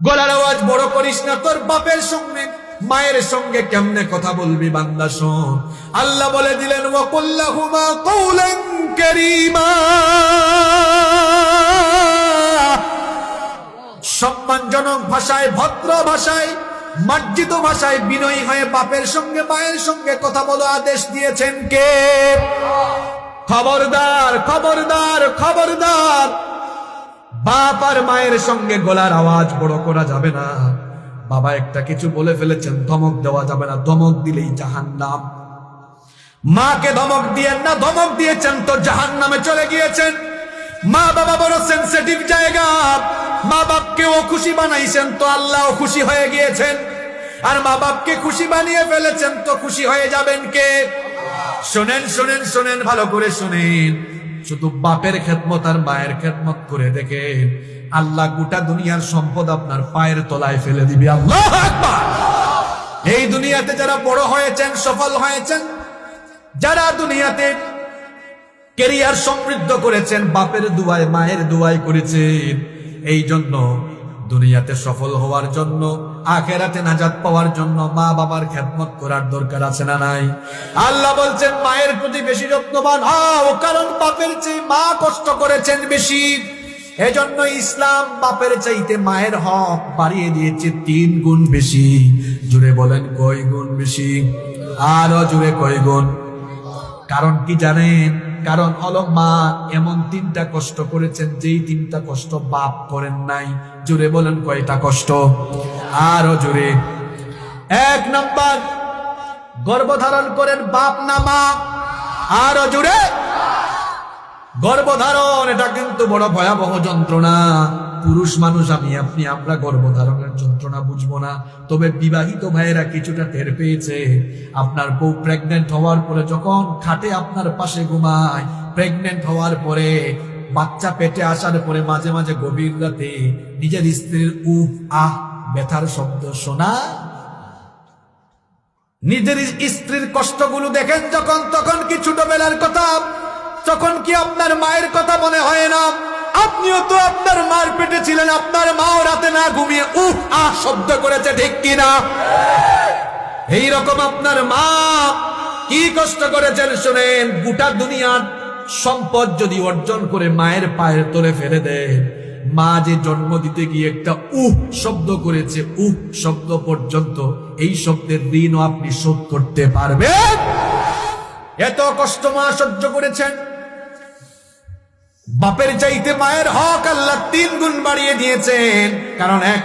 গলার আওয়াজ বড় করিস না, তোর বাপের সঙ্গে মায়ের সঙ্গে কেমনে কথা বলবি বান্দা শোন। আল্লাহ বলে দিলেন ওয়াকুল লাহুমা কওলান কারীমা, সম্মানজনক ভাষায়, ভদ্র ভাষায়, মার্জিত ভাষায় বিনয়ী হয়ে বাপের সঙ্গে মায়ের সঙ্গে কথা বলো আদেশ দিয়েছেন কে? খবরদার খবরদার খবরদার, বাপ আর মায়ের সঙ্গে গলার আওয়াজ বড় করা যাবে না। বাবা একটা কিছু বলে ফেলেছেন, ধমক দেওয়া যাবে না, ধমক দিলেই জাহান্নাম। মাকে ধমক দিয়েন না, ধমক দিয়েছেন তো জাহান্নামে চলে গিয়েছেন। মা বাবা বড় সেনসিটিভ জায়গা, মা বাপকেও খুশি বানাইছেন তো আল্লাহও খুশি হয়ে গিয়েছেন। আর মা বাপকে খুশি বানিয়ে ফেলেছেন তো খুশি হয়ে যাবেন কে? শোনেন শোনেন শোনেন, ভালো করে শোনেন। শুধু বাপের খেদমত আর মায়ের খেদমত করে দেখেন, আল্লাহ গোটা দুনিয়ার সম্পদ আপনার পায়ের তলায় ফেলে দিবে। আল্লাহু আকবার। এই দুনিয়াতে যারা বড় হয়েছেন, সফল হয়েছেন, যারা দুনিয়াতে ক্যারিয়ার সমৃদ্ধ করেছেন, বাপের দুয়ায় মায়ের দুয়ায় করেছেন। এই জন্য দুনিয়াতে সফল হওয়ার জন্য, আখেরাতে নাজাত পাওয়ার জন্য মা বাবার খেদমত করার দরকার আছে না নাই? আল্লাহ বলছেন মায়ের প্রতি বেশি যত্নবান হও, কারণ বাপের চেয়ে মা কষ্ট করেছেন বেশি। এজন্য ইসলাম বাপের চাইতে মায়ের হক বাড়িয়ে দিয়েছে 3 গুণ বেশি। জুড়ে বলেন কয় গুণ বেশি? আরো জুড়ে কয় গুণ? কারণ কি জানেন? কারণ হলো মা এমন 3টা কষ্ট করেছেন যেই 3টা কষ্ট বাপ করেন নাই। জুড়ে বলেন কয়টা কষ্ট? আরো জুড়ে। 1 নাম্বার, গর্ভধারণ করেন বাপ না মা? আরো জুড়ে। গর্ভধারণ এটা কিন্তু বড় ভয়াবহ যন্ত্রণা। পুরুষ মানুষ আমি আপনি আমরা গর্ভধারণের যন্ত্রণা বুঝবো না, তবে বিবাহিত ভাইয়েরা কিছুটা টের পেয়েছে। আপনার বউ প্রেগনেন্ট হওয়ার পরে যখন খাটে আপনার পাশে ঘুমায়, প্রেগনেন্ট হওয়ার পরে বাচ্চা পেটে আসার পরে মাঝে মাঝে গভীর রাতে নিজের স্ত্রীর উহ আহ ব্যথার শব্দ শোনা, নিজের স্ত্রীর কষ্টগুলো দেখেন যখন, তখন কি ছোটবেলার কথা, তখন কি আপনার মায়ের কথা মনে হয় না? আপনিও তো আপনার মার পেটে ছিলেন, আপনার মাও রাতে না ঘুমিয়ে উহ আহ শব্দ করেছে, ঠিক কিনা? এইরকম আপনার মা কি কষ্ট করেছেন শুনেন। গোটা দুনিয়ার সম্পদ যদি অর্জন করে মায়ের পায়ের তলে ফেলে দেয়, মা যে জন্ম দিতে গিয়ে একটা উহ শব্দ করেছে, উহ শব্দ পর্যন্ত, এই শব্দের ঋণও আপনি শোধ করতে পারবেন? এত কষ্ট মা সহ্য করেছেন। বাপের চাইতে মায়ের হক আল্লাহ 3 গুণ বাড়িয়ে দিয়েছেন। কারণ 1